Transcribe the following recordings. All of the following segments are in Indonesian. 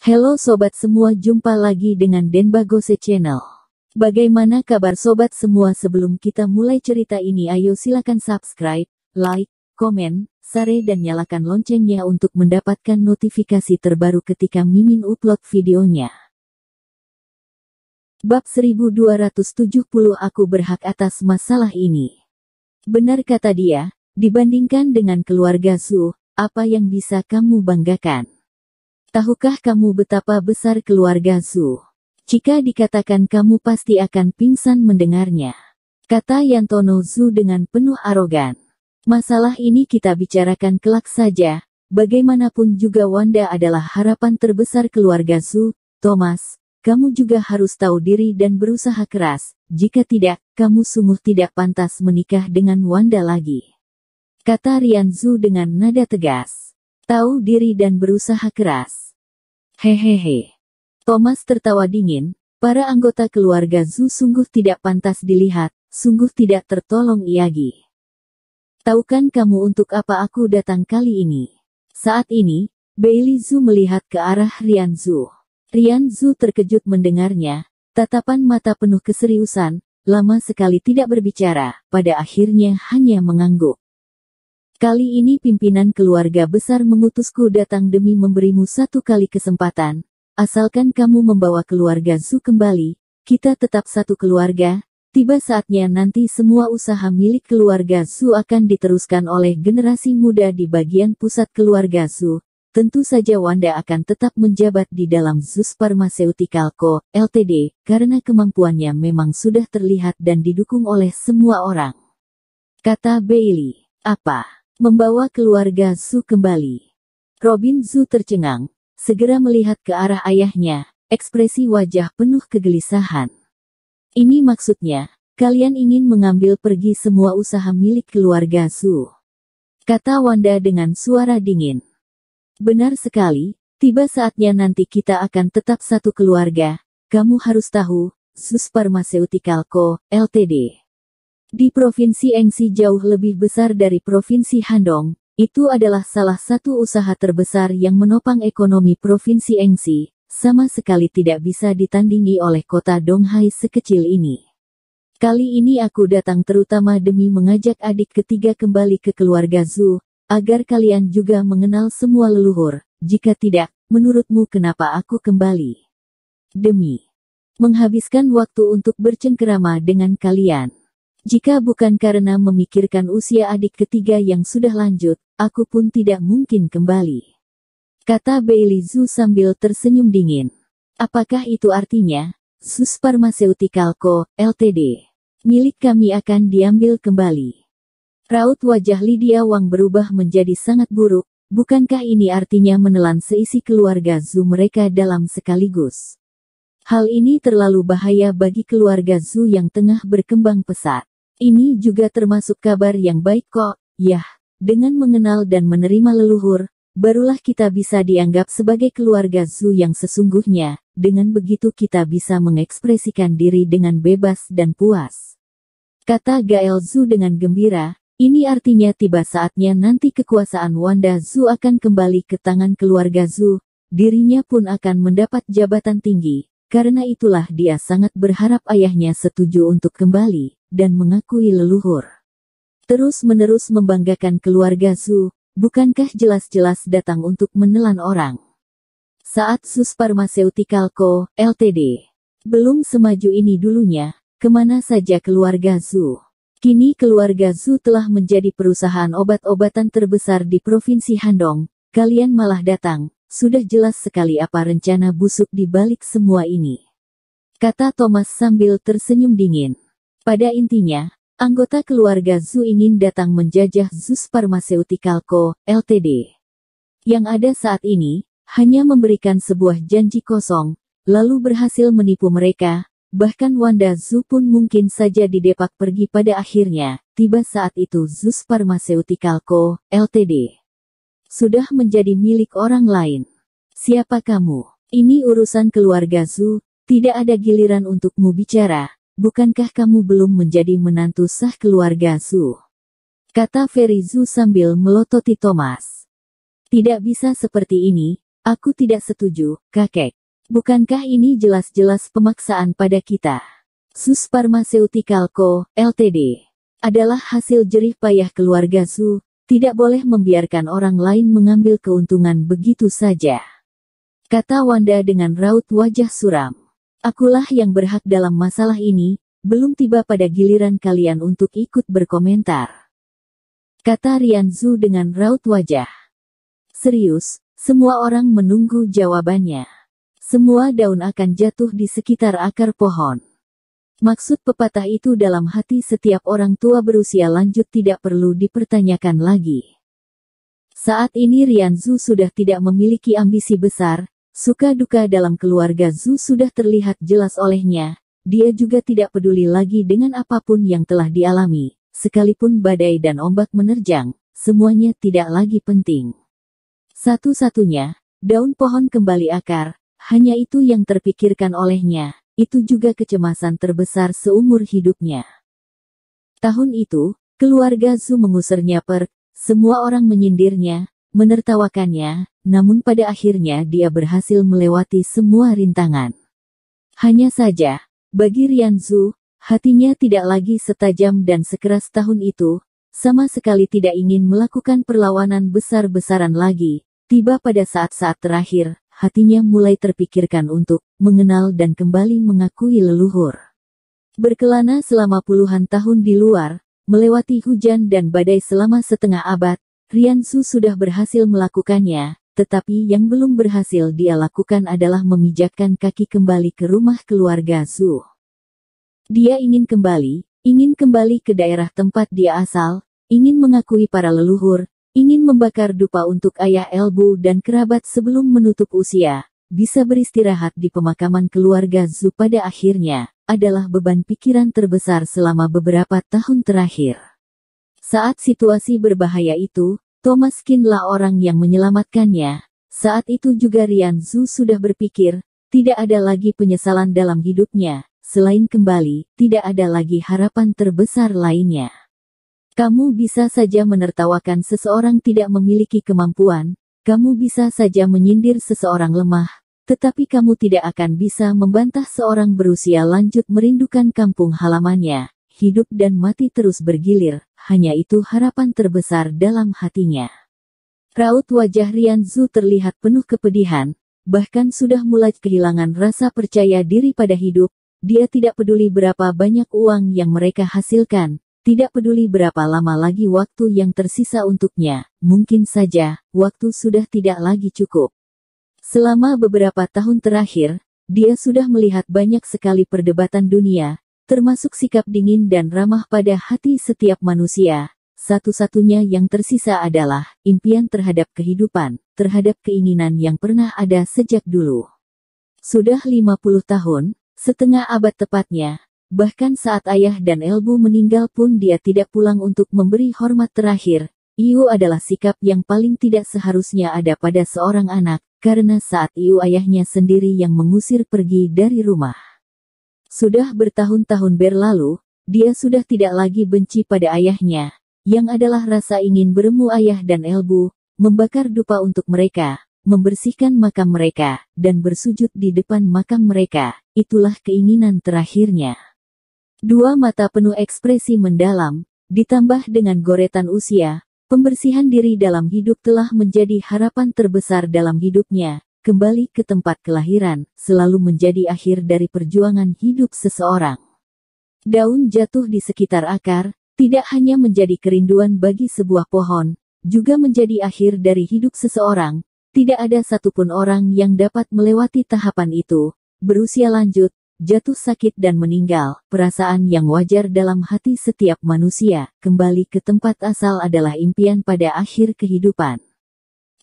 Halo sobat semua, jumpa lagi dengan Denbagose Channel. Bagaimana kabar sobat semua? Sebelum kita mulai cerita ini, ayo silakan subscribe, like, komen, share dan nyalakan loncengnya untuk mendapatkan notifikasi terbaru ketika Mimin upload videonya. Bab 1270, aku berhak atas masalah ini. Benar kata dia, dibandingkan dengan keluarga Zhu, apa yang bisa kamu banggakan? Tahukah kamu betapa besar keluarga Zhu? Jika dikatakan kamu pasti akan pingsan mendengarnya, kata Yantono Zhu dengan penuh arogan. Masalah ini kita bicarakan kelak saja, bagaimanapun juga Wanda adalah harapan terbesar keluarga Zhu. Thomas, kamu juga harus tahu diri dan berusaha keras, jika tidak, kamu sungguh tidak pantas menikah dengan Wanda lagi. Kata Rian Zhu dengan nada tegas. Tahu diri dan berusaha keras. Hehehe. Thomas tertawa dingin, para anggota keluarga Zhu sungguh tidak pantas dilihat, sungguh tidak tertolong Iyagi. Tahukan kamu untuk apa aku datang kali ini? Saat ini, Bailey Zhu melihat ke arah Rian Zhu. Rian Zhu terkejut mendengarnya, tatapan mata penuh keseriusan, lama sekali tidak berbicara, pada akhirnya hanya mengangguk. Kali ini pimpinan keluarga besar mengutusku datang demi memberimu satu kali kesempatan. Asalkan kamu membawa keluarga Zhu kembali, kita tetap satu keluarga. Tiba saatnya nanti semua usaha milik keluarga Zhu akan diteruskan oleh generasi muda di bagian pusat keluarga Zhu. Tentu saja Wanda akan tetap menjabat di dalam Zeus Pharmaceutical Co., Ltd. Karena kemampuannya memang sudah terlihat dan didukung oleh semua orang. Kata Bailey. Apa? Membawa keluarga Zhu kembali. Robin Zhu tercengang, segera melihat ke arah ayahnya, ekspresi wajah penuh kegelisahan. Ini maksudnya, kalian ingin mengambil pergi semua usaha milik keluarga Zhu? Kata Wanda dengan suara dingin. Benar sekali, tiba saatnya nanti kita akan tetap satu keluarga. Kamu harus tahu, Zeus Pharmaceutical Co., Ltd. Di Provinsi Engsi jauh lebih besar dari Provinsi Handong, itu adalah salah satu usaha terbesar yang menopang ekonomi Provinsi Engsi, sama sekali tidak bisa ditandingi oleh kota Donghai sekecil ini. Kali ini aku datang terutama demi mengajak adik ketiga kembali ke keluarga Zhu, agar kalian juga mengenal semua leluhur. Jika tidak, menurutmu kenapa aku kembali? Demi menghabiskan waktu untuk bercengkerama dengan kalian. Jika bukan karena memikirkan usia adik ketiga yang sudah lanjut, aku pun tidak mungkin kembali. Kata Bailey Zhu sambil tersenyum dingin. Apakah itu artinya, Zeus Pharmaceutical Co., Ltd. milik kami akan diambil kembali? Raut wajah Lydia Wang berubah menjadi sangat buruk, bukankah ini artinya menelan seisi keluarga Zhu mereka dalam sekaligus? Hal ini terlalu bahaya bagi keluarga Zhu yang tengah berkembang pesat. Ini juga termasuk kabar yang baik kok, yah, dengan mengenal dan menerima leluhur, barulah kita bisa dianggap sebagai keluarga Zhu yang sesungguhnya, dengan begitu kita bisa mengekspresikan diri dengan bebas dan puas. Kata Gael Zhu dengan gembira, ini artinya tiba saatnya nanti kekuasaan Wanda Zhu akan kembali ke tangan keluarga Zhu, dirinya pun akan mendapat jabatan tinggi, karena itulah dia sangat berharap ayahnya setuju untuk kembali dan mengakui leluhur. Terus-menerus membanggakan keluarga Zhu, bukankah jelas-jelas datang untuk menelan orang? Saat Zeus Pharmaceutical Co., Ltd. belum semaju ini dulunya, kemana saja keluarga Zhu? Kini keluarga Zhu telah menjadi perusahaan obat-obatan terbesar di Provinsi Handong, kalian malah datang, sudah jelas sekali apa rencana busuk di balik semua ini. Kata Thomas sambil tersenyum dingin. Pada intinya, anggota keluarga Zhu ingin datang menjajah Zeus Pharmaceutical Co., Ltd. Yang ada saat ini, hanya memberikan sebuah janji kosong, lalu berhasil menipu mereka, bahkan Wanda Zhu pun mungkin saja didepak pergi pada akhirnya. Tiba saat itu Zeus Pharmaceutical Co., Ltd. sudah menjadi milik orang lain. Siapa kamu? Ini urusan keluarga Zhu, tidak ada giliran untukmu bicara. Bukankah kamu belum menjadi menantu sah keluarga Zhu? Kata Ferry Zhu sambil melototi Thomas. Tidak bisa seperti ini, Aku tidak setuju, kakek. Bukankah ini jelas-jelas pemaksaan pada kita? Sus Pharmaceutical Co., Ltd. adalah hasil jerih payah keluarga Zhu, tidak boleh membiarkan orang lain mengambil keuntungan begitu saja. Kata Wanda dengan raut wajah suram. Akulah yang berhak dalam masalah ini, belum tiba pada giliran kalian untuk ikut berkomentar. Kata Rian Zhu dengan raut wajah serius, semua orang menunggu jawabannya. Semua daun akan jatuh di sekitar akar pohon. Maksud pepatah itu dalam hati setiap orang tua berusia lanjut tidak perlu dipertanyakan lagi. Saat ini Rian Zhu sudah tidak memiliki ambisi besar, suka duka dalam keluarga Zhu sudah terlihat jelas olehnya, dia juga tidak peduli lagi dengan apapun yang telah dialami, sekalipun badai dan ombak menerjang, semuanya tidak lagi penting. Satu-satunya, daun pohon kembali akar, hanya itu yang terpikirkan olehnya. Itu juga kecemasan terbesar seumur hidupnya. Tahun itu, keluarga Zhu mengusirnya semua orang menyindirnya, menertawakannya, namun pada akhirnya dia berhasil melewati semua rintangan. Hanya saja, bagi Rian Zhu, hatinya tidak lagi setajam dan sekeras tahun itu, sama sekali tidak ingin melakukan perlawanan besar-besaran lagi. Tiba pada saat-saat terakhir, hatinya mulai terpikirkan untuk mengenal dan kembali mengakui leluhur. Berkelana selama puluhan tahun di luar, melewati hujan dan badai selama setengah abad, Rian Zhu sudah berhasil melakukannya, tetapi yang belum berhasil dia lakukan adalah memijakkan kaki kembali ke rumah keluarga Zhu. Dia ingin kembali ke daerah tempat dia asal, ingin mengakui para leluhur, ingin membakar dupa untuk ayah Elbu dan kerabat sebelum menutup usia, bisa beristirahat di pemakaman keluarga Zhu pada akhirnya, adalah beban pikiran terbesar selama beberapa tahun terakhir. Saat situasi berbahaya itu, Thomas Kinlah orang yang menyelamatkannya. Saat itu juga Rian Zhu sudah berpikir, tidak ada lagi penyesalan dalam hidupnya, selain kembali, tidak ada lagi harapan terbesar lainnya. Kamu bisa saja menertawakan seseorang tidak memiliki kemampuan, kamu bisa saja menyindir seseorang lemah, tetapi kamu tidak akan bisa membantah seorang berusia lanjut merindukan kampung halamannya, hidup dan mati terus bergilir, hanya itu harapan terbesar dalam hatinya. Raut wajah Rian Zhu terlihat penuh kepedihan, bahkan sudah mulai kehilangan rasa percaya diri pada hidup, dia tidak peduli berapa banyak uang yang mereka hasilkan. Tidak peduli berapa lama lagi waktu yang tersisa untuknya, mungkin saja, waktu sudah tidak lagi cukup. Selama beberapa tahun terakhir, dia sudah melihat banyak sekali perdebatan dunia, termasuk sikap dingin dan ramah pada hati setiap manusia. Satu-satunya yang tersisa adalah impian terhadap kehidupan, terhadap keinginan yang pernah ada sejak dulu. Sudah 50 tahun, setengah abad tepatnya, bahkan saat ayah dan Elbu meninggal pun dia tidak pulang untuk memberi hormat terakhir. Iu adalah sikap yang paling tidak seharusnya ada pada seorang anak, karena saat Iu ayahnya sendiri yang mengusir pergi dari rumah. Sudah bertahun-tahun berlalu, dia sudah tidak lagi benci pada ayahnya, yang adalah rasa ingin bertemu ayah dan Elbu, membakar dupa untuk mereka, membersihkan makam mereka, dan bersujud di depan makam mereka, itulah keinginan terakhirnya. Dua mata penuh ekspresi mendalam, ditambah dengan goretan usia, pembersihan diri dalam hidup telah menjadi harapan terbesar dalam hidupnya. Kembali ke tempat kelahiran, selalu menjadi akhir dari perjuangan hidup seseorang. Daun jatuh di sekitar akar, tidak hanya menjadi kerinduan bagi sebuah pohon, juga menjadi akhir dari hidup seseorang. Tidak ada satupun orang yang dapat melewati tahapan itu, berusia lanjut, jatuh sakit dan meninggal, perasaan yang wajar dalam hati setiap manusia, kembali ke tempat asal adalah impian pada akhir kehidupan.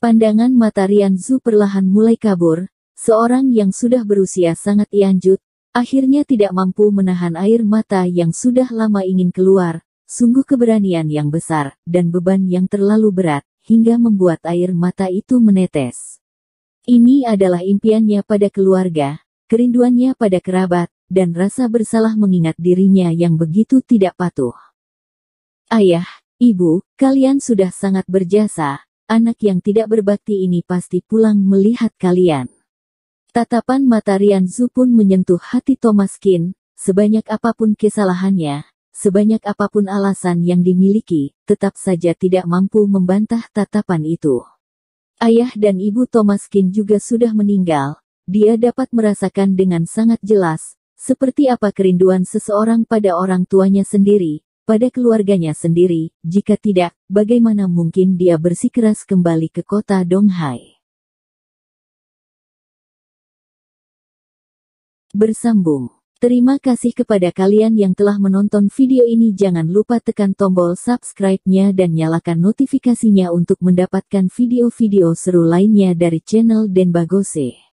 Pandangan mata Rian Zhu perlahan mulai kabur, seorang yang sudah berusia sangat lanjut, akhirnya tidak mampu menahan air mata yang sudah lama ingin keluar, sungguh keberanian yang besar, dan beban yang terlalu berat, hingga membuat air mata itu menetes. Ini adalah impiannya pada keluarga, kerinduannya pada kerabat, dan rasa bersalah mengingat dirinya yang begitu tidak patuh. Ayah, ibu, kalian sudah sangat berjasa, anak yang tidak berbakti ini pasti pulang melihat kalian. Tatapan mata Rian Zhu pun menyentuh hati Thomas Qin, sebanyak apapun kesalahannya, sebanyak apapun alasan yang dimiliki, tetap saja tidak mampu membantah tatapan itu. Ayah dan ibu Thomas Qin juga sudah meninggal, dia dapat merasakan dengan sangat jelas, seperti apa kerinduan seseorang pada orang tuanya sendiri, pada keluarganya sendiri, jika tidak, bagaimana mungkin dia bersikeras kembali ke kota Donghai. Bersambung. Terima kasih kepada kalian yang telah menonton video ini. Jangan lupa tekan tombol subscribe-nya dan nyalakan notifikasinya untuk mendapatkan video-video seru lainnya dari channel Denbagose.